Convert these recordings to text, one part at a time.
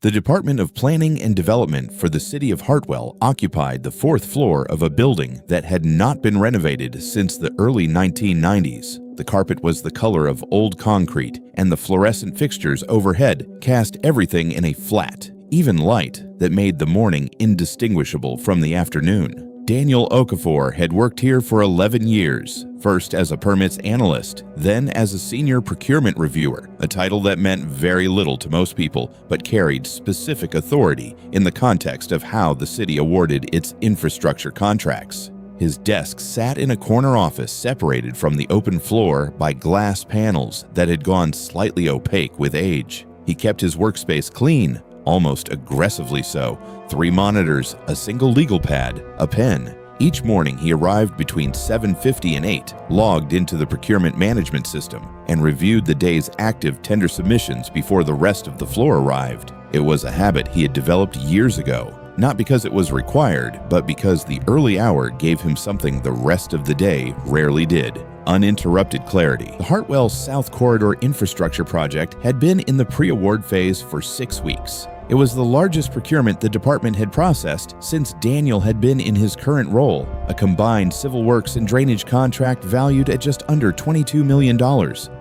The Department of Planning and Development for the city of Hartwell occupied the fourth floor of a building that had not been renovated since the early 1990s. The carpet was the color of old concrete, and the fluorescent fixtures overhead cast everything in a flat, even light that made the morning indistinguishable from the afternoon. Daniel Okafor had worked here for 11 years, first as a permits analyst, then as a senior procurement reviewer, a title that meant very little to most people but carried specific authority in the context of how the city awarded its infrastructure contracts. His desk sat in a corner office separated from the open floor by glass panels that had gone slightly opaque with age. He kept his workspace clean, almost aggressively so. 3 monitors, a single legal pad, a pen. Each morning he arrived between 7:50 and 8, logged into the procurement management system, and reviewed the day's active tender submissions before the rest of the floor arrived. It was a habit he had developed years ago, not because it was required, but because the early hour gave him something the rest of the day rarely did: uninterrupted clarity. The Hartwell South Corridor infrastructure project had been in the pre-award phase for 6 weeks. It was the largest procurement the department had processed since Daniel had been in his current role, a combined civil works and drainage contract valued at just under $22 million,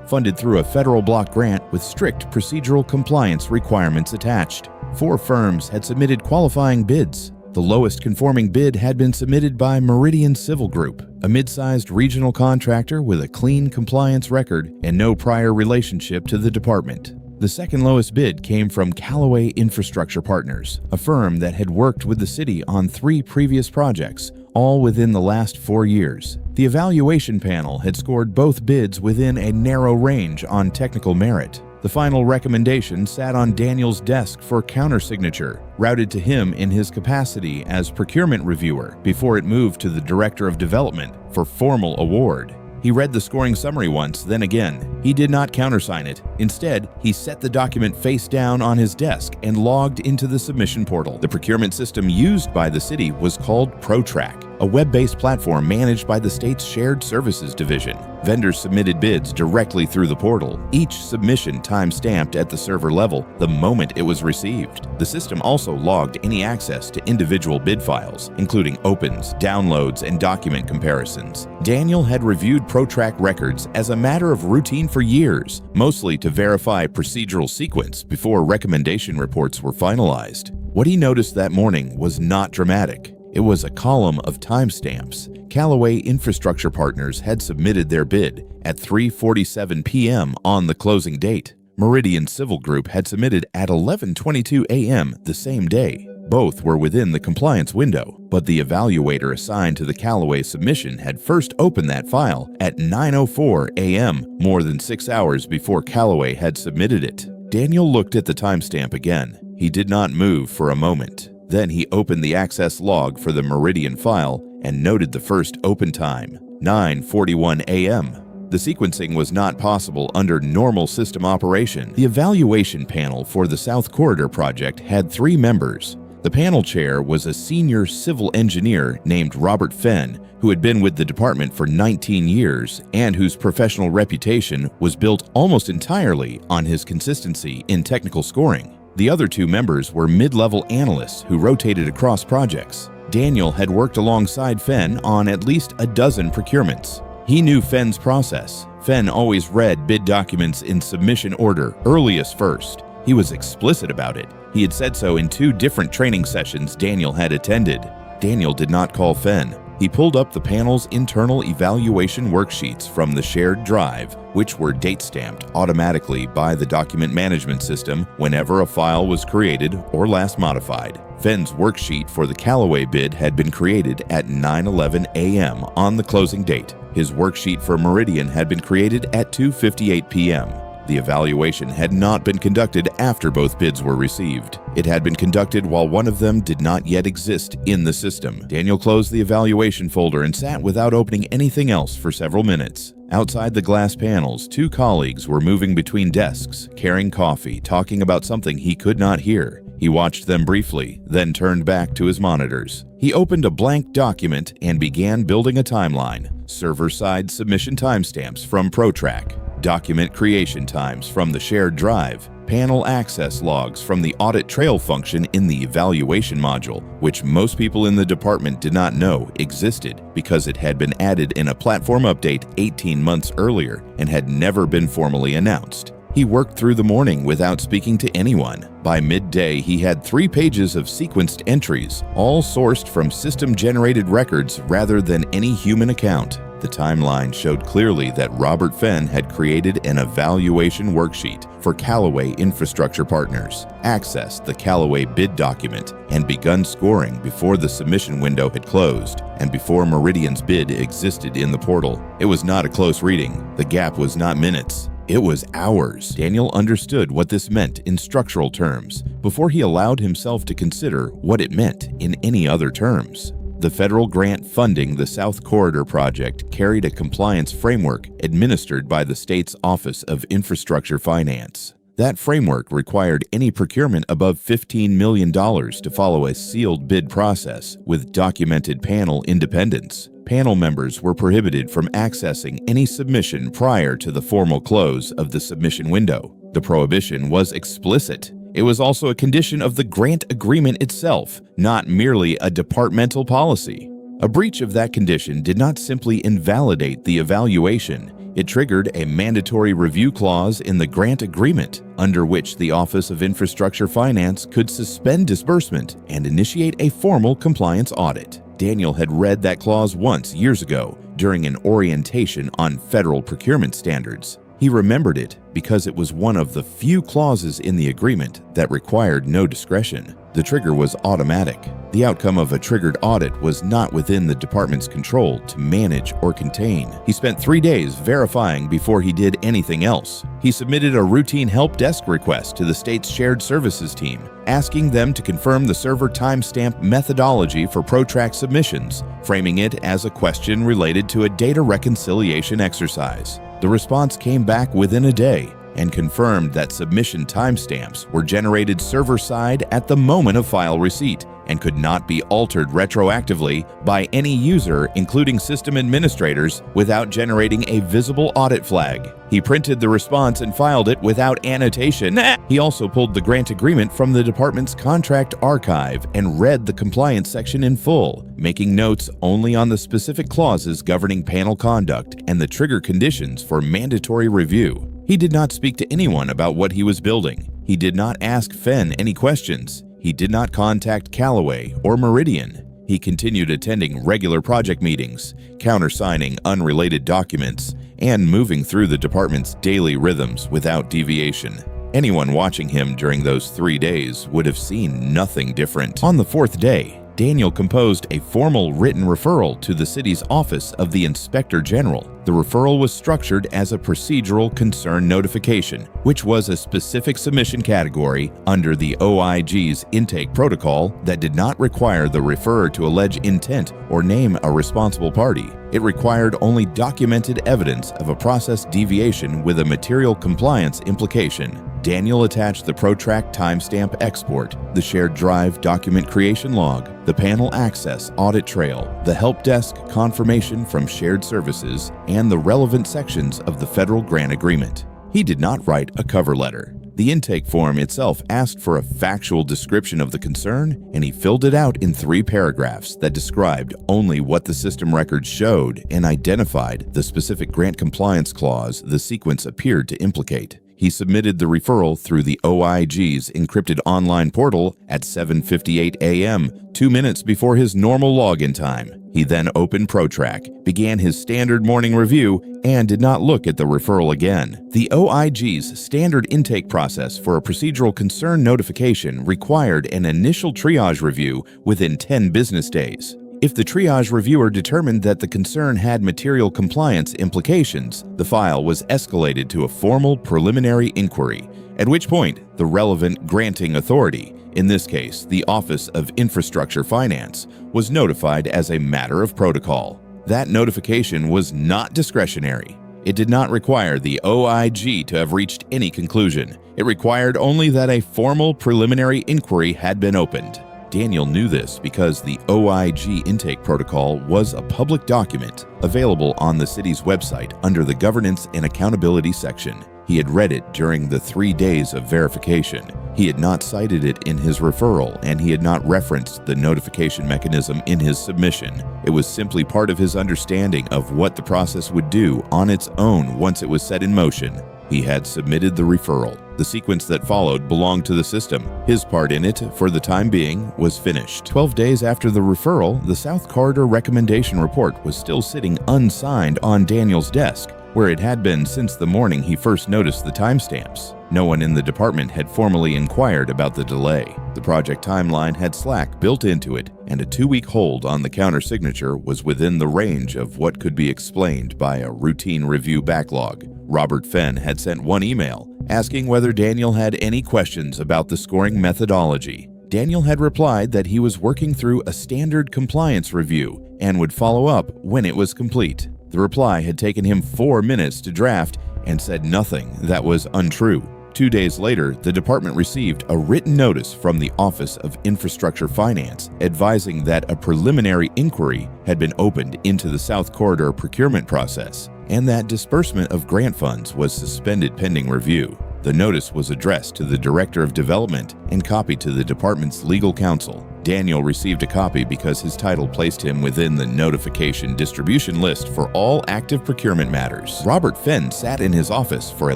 funded through a federal block grant with strict procedural compliance requirements attached. 4 firms had submitted qualifying bids. The lowest conforming bid had been submitted by Meridian Civil Group, a mid-sized regional contractor with a clean compliance record and no prior relationship to the department. The second lowest bid came from Callaway Infrastructure Partners, a firm that had worked with the city on 3 previous projects, all within the last 4 years. The evaluation panel had scored both bids within a narrow range on technical merit. The final recommendation sat on Daniel's desk for countersignature, routed to him in his capacity as procurement reviewer before it moved to the Director of Development for formal award. He read the scoring summary once, then again. He did not countersign it. Instead, he set the document face down on his desk and logged into the submission portal. The procurement system used by the city was called ProTrack, a web-based platform managed by the state's Shared Services Division. Vendors submitted bids directly through the portal, each submission time-stamped at the server level the moment it was received. The system also logged any access to individual bid files, including opens, downloads, and document comparisons. Daniel had reviewed ProTrack records as a matter of routine for years, mostly to verify procedural sequence before recommendation reports were finalized. What he noticed that morning was not dramatic. It was a column of timestamps. Callaway Infrastructure Partners had submitted their bid at 3:47 p.m. on the closing date. Meridian Civil Group had submitted at 11:22 a.m. the same day. Both were within the compliance window, but the evaluator assigned to the Callaway submission had first opened that file at 9:04 a.m., more than 6 hours before Callaway had submitted it. Daniel looked at the timestamp again. He did not move for a moment. Then he opened the access log for the Meridian file and noted the first open time, 9:41 a.m. The sequencing was not possible under normal system operation. The evaluation panel for the South Corridor project had 3 members. The panel chair was a senior civil engineer named Robert Fenn, who had been with the department for 19 years and whose professional reputation was built almost entirely on his consistency in technical scoring. The other 2 members were mid-level analysts who rotated across projects. Daniel had worked alongside Fenn on at least a dozen procurements. He knew Fenn's process. Fenn always read bid documents in submission order, earliest first. He was explicit about it. He had said so in 2 different training sessions Daniel had attended. Daniel did not call Fenn. He pulled up the panel's internal evaluation worksheets from the shared drive, which were date-stamped automatically by the document management system whenever a file was created or last modified. Fenn's worksheet for the Callaway bid had been created at 9:11 a.m. on the closing date. His worksheet for Meridian had been created at 2:58 p.m. The evaluation had not been conducted after both bids were received. It had been conducted while one of them did not yet exist in the system. Daniel closed the evaluation folder and sat without opening anything else for several minutes. Outside the glass panels, 2 colleagues were moving between desks, carrying coffee, talking about something he could not hear. He watched them briefly, then turned back to his monitors. He opened a blank document and began building a timeline. Server-side submission timestamps from ProTrack, document creation times from the shared drive, panel access logs from the audit trail function in the evaluation module, which most people in the department did not know existed because it had been added in a platform update 18 months earlier and had never been formally announced. He worked through the morning without speaking to anyone. By midday, he had 3 pages of sequenced entries, all sourced from system-generated records rather than any human account. The timeline showed clearly that Robert Fenn had created an evaluation worksheet for Callaway Infrastructure Partners, accessed the Callaway bid document, and begun scoring before the submission window had closed and before Meridian's bid existed in the portal. It was not a close reading. The gap was not minutes. It was hours. Daniel understood what this meant in structural terms before he allowed himself to consider what it meant in any other terms. The federal grant funding the South Corridor project carried a compliance framework administered by the state's Office of Infrastructure Finance. That framework required any procurement above $15 million to follow a sealed bid process with documented panel independence. Panel members were prohibited from accessing any submission prior to the formal close of the submission window. The prohibition was explicit. It was also a condition of the grant agreement itself, not merely a departmental policy. A breach of that condition did not simply invalidate the evaluation. It triggered a mandatory review clause in the grant agreement, under which the Office of Infrastructure Finance could suspend disbursement and initiate a formal compliance audit. Daniel had read that clause once years ago during an orientation on federal procurement standards. He remembered it because it was one of the few clauses in the agreement that required no discretion. The trigger was automatic. The outcome of a triggered audit was not within the department's control to manage or contain. He spent 3 days verifying before he did anything else. He submitted a routine help desk request to the state's shared services team, asking them to confirm the server timestamp methodology for ProTrack submissions, framing it as a question related to a data reconciliation exercise. The response came back within a day and confirmed that submission timestamps were generated server-side at the moment of file receipt and could not be altered retroactively by any user, including system administrators, without generating a visible audit flag. He printed the response and filed it without annotation. He also pulled the grant agreement from the department's contract archive and read the compliance section in full, making notes only on the specific clauses governing panel conduct and the trigger conditions for mandatory review. He did not speak to anyone about what he was building. He did not ask Fenn any questions. He did not contact Callaway or Meridian. He continued attending regular project meetings, countersigning unrelated documents, and moving through the department's daily rhythms without deviation. Anyone watching him during those 3 days would have seen nothing different. On the 4th day, Daniel composed a formal written referral to the city's Office of the Inspector General. The referral was structured as a procedural concern notification, which was a specific submission category under the OIG's intake protocol that did not require the referrer to allege intent or name a responsible party. It required only documented evidence of a process deviation with a material compliance implication. Daniel attached the ProTrack timestamp export, the shared drive document creation log, the panel access audit trail, the help desk confirmation from shared services, and the relevant sections of the federal grant agreement. He did not write a cover letter. The intake form itself asked for a factual description of the concern, and he filled it out in 3 paragraphs that described only what the system records showed and identified the specific grant compliance clause the sequence appeared to implicate. He submitted the referral through the OIG's encrypted online portal at 7:58 a.m., 2 minutes before his normal login time. He then opened ProTrack, began his standard morning review, and did not look at the referral again. The OIG's standard intake process for a procedural concern notification required an initial triage review within 10 business days. If the triage reviewer determined that the concern had material compliance implications, the file was escalated to a formal preliminary inquiry, at which point the relevant granting authority, in this case the Office of Infrastructure Finance, was notified as a matter of protocol. That notification was not discretionary. It did not require the OIG to have reached any conclusion. It required only that a formal preliminary inquiry had been opened. Daniel knew this because the OIG intake protocol was a public document available on the city's website under the Governance and Accountability section. He had read it during the 3 days of verification. He had not cited it in his referral, and he had not referenced the notification mechanism in his submission. It was simply part of his understanding of what the process would do on its own once it was set in motion. He had submitted the referral. The sequence that followed belonged to the system. His part in it, for the time being, was finished. 12 days after the referral, the South Corridor Recommendation Report was still sitting unsigned on Daniel's desk, where it had been since the morning he first noticed the timestamps. No one in the department had formally inquired about the delay. The project timeline had slack built into it, and a 2-week hold on the countersignature was within the range of what could be explained by a routine review backlog. Robert Fenn had sent one email asking whether Daniel had any questions about the scoring methodology. Daniel had replied that he was working through a standard compliance review and would follow up when it was complete. The reply had taken him 4 minutes to draft and said nothing that was untrue. 2 days later, the department received a written notice from the Office of Infrastructure Finance advising that a preliminary inquiry had been opened into the South Corridor procurement process and that disbursement of grant funds was suspended pending review. The notice was addressed to the Director of Development and copied to the department's legal counsel. Daniel received a copy because his title placed him within the notification distribution list for all active procurement matters. Robert Fenn sat in his office for a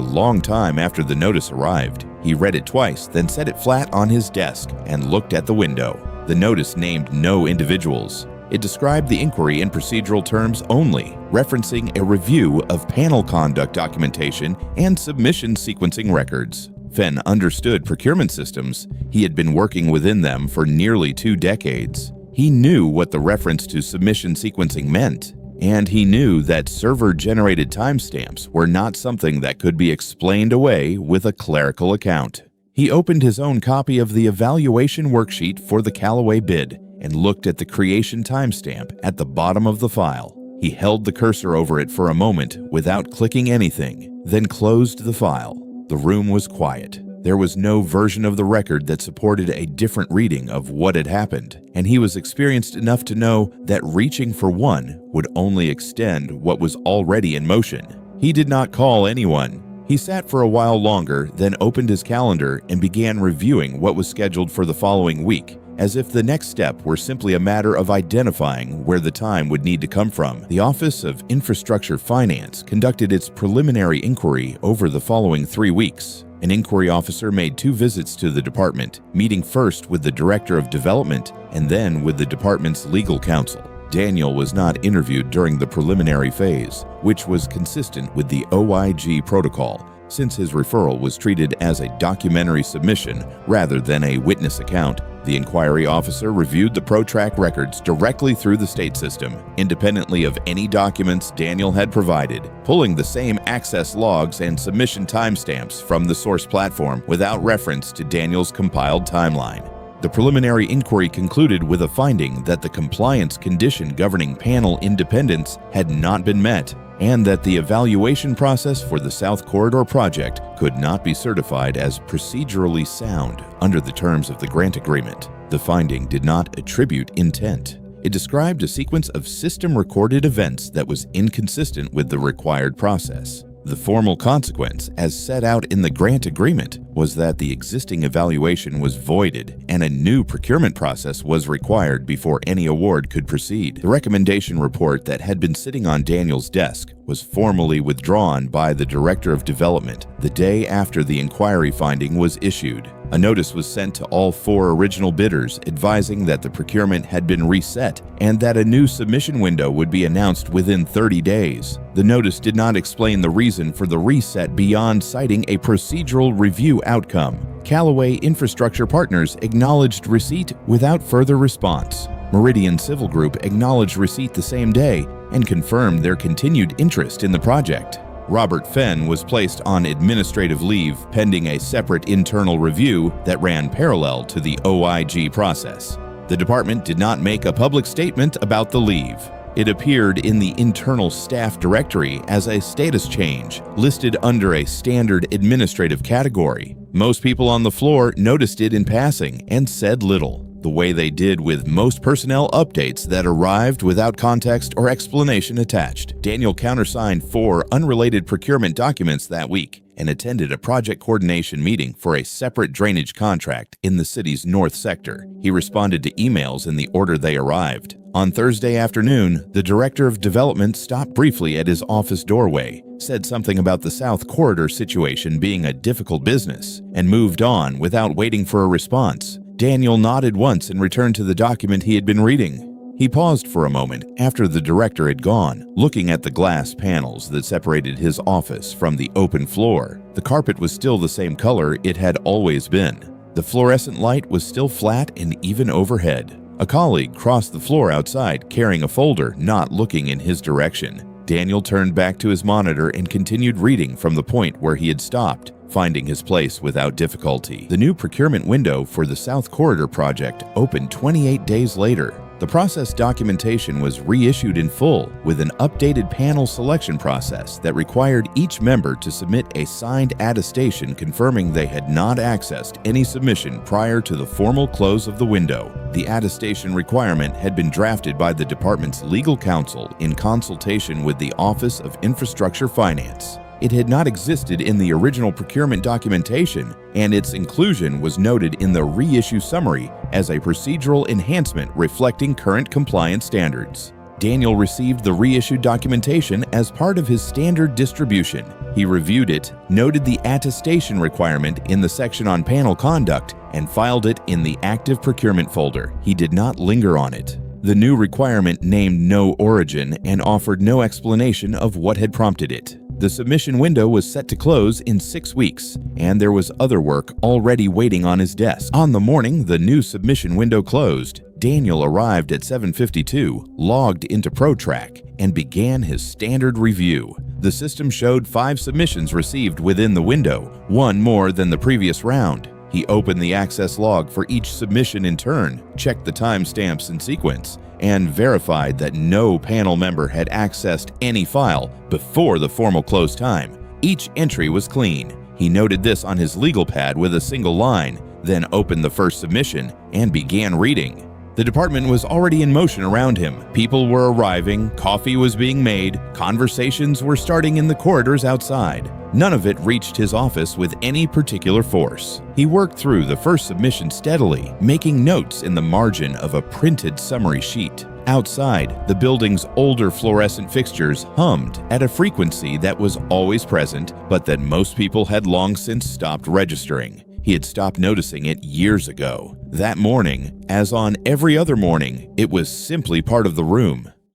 long time after the notice arrived. He read it twice, then set it flat on his desk and looked at the window. The notice named no individuals. It described the inquiry in procedural terms only, referencing a review of panel conduct documentation and submission sequencing records. Fenn understood procurement systems. He had been working within them for nearly 2 decades. He knew what the reference to submission sequencing meant, and he knew that server-generated timestamps were not something that could be explained away with a clerical account. He opened his own copy of the evaluation worksheet for the Callaway bid and looked at the creation timestamp at the bottom of the file. He held the cursor over it for a moment without clicking anything, then closed the file. The room was quiet. There was no version of the record that supported a different reading of what had happened, and he was experienced enough to know that reaching for one would only extend what was already in motion. He did not call anyone. He sat for a while longer, then opened his calendar and began reviewing what was scheduled for the following week, as if the next step were simply a matter of identifying where the time would need to come from. The Office of Infrastructure Finance conducted its preliminary inquiry over the following 3 weeks. An inquiry officer made 2 visits to the department, meeting first with the Director of Development and then with the department's legal counsel. Daniel was not interviewed during the preliminary phase, which was consistent with the OIG protocol, since his referral was treated as a documentary submission rather than a witness account. The inquiry officer reviewed the ProTrack records directly through the state system, independently of any documents Daniel had provided, pulling the same access logs and submission timestamps from the source platform without reference to Daniel's compiled timeline. The preliminary inquiry concluded with a finding that the compliance condition governing panel independence had not been met, and that the evaluation process for the South Corridor project could not be certified as procedurally sound under the terms of the grant agreement. The finding did not attribute intent. It described a sequence of system-recorded events that was inconsistent with the required process. The formal consequence, as set out in the grant agreement, was that the existing evaluation was voided and a new procurement process was required before any award could proceed. The recommendation report that had been sitting on Daniel's desk was formally withdrawn by the Director of Development the day after the inquiry finding was issued. A notice was sent to all 4 original bidders advising that the procurement had been reset and that a new submission window would be announced within 30 days. The notice did not explain the reason for the reset beyond citing a procedural review outcome. Callaway Infrastructure Partners acknowledged receipt without further response. Meridian Civil Group acknowledged receipt the same day and confirmed their continued interest in the project. Robert Fenn was placed on administrative leave pending a separate internal review that ran parallel to the OIG process. The department did not make a public statement about the leave. It appeared in the internal staff directory as a status change, listed under a standard administrative category. Most people on the floor noticed it in passing and said little, the way they did with most personnel updates that arrived without context or explanation attached. Daniel countersigned 4 unrelated procurement documents that week and attended a project coordination meeting for a separate drainage contract in the city's north sector. He responded to emails in the order they arrived. On Thursday afternoon, the director of development stopped briefly at his office doorway, said something about the South Corridor situation being a difficult business, and moved on without waiting for a response. Daniel nodded once and returned to the document he had been reading. He paused for a moment after the director had gone, looking at the glass panels that separated his office from the open floor. The carpet was still the same color it had always been. The fluorescent light was still flat and even overhead. A colleague crossed the floor outside carrying a folder, not looking in his direction. Daniel turned back to his monitor and continued reading from the point where he had stopped, finding his place without difficulty. The new procurement window for the South Corridor project opened 28 days later. The process documentation was reissued in full with an updated panel selection process that required each member to submit a signed attestation confirming they had not accessed any submission prior to the formal close of the window. The attestation requirement had been drafted by the department's legal counsel in consultation with the Office of Infrastructure Finance. It had not existed in the original procurement documentation, and its inclusion was noted in the reissue summary as a procedural enhancement reflecting current compliance standards. Daniel received the reissued documentation as part of his standard distribution. He reviewed it, noted the attestation requirement in the section on panel conduct, and filed it in the active procurement folder. He did not linger on it. The new requirement named no origin and offered no explanation of what had prompted it. The submission window was set to close in 6 weeks, and there was other work already waiting on his desk. On the morning the new submission window closed, Daniel arrived at 7:52, logged into ProTrack, and began his standard review. The system showed 5 submissions received within the window, one more than the previous round. He opened the access log for each submission in turn, checked the timestamps in sequence, and verified that no panel member had accessed any file before the formal close time. Each entry was clean. He noted this on his legal pad with a single line, then opened the first submission and began reading. The department was already in motion around him. People were arriving, coffee was being made, conversations were starting in the corridors outside. None of it reached his office with any particular force. He worked through the first submission steadily, making notes in the margin of a printed summary sheet. Outside, the building's older fluorescent fixtures hummed at a frequency that was always present, but that most people had long since stopped registering. He had stopped noticing it years ago. That morning, as on every other morning, it was simply part of the room.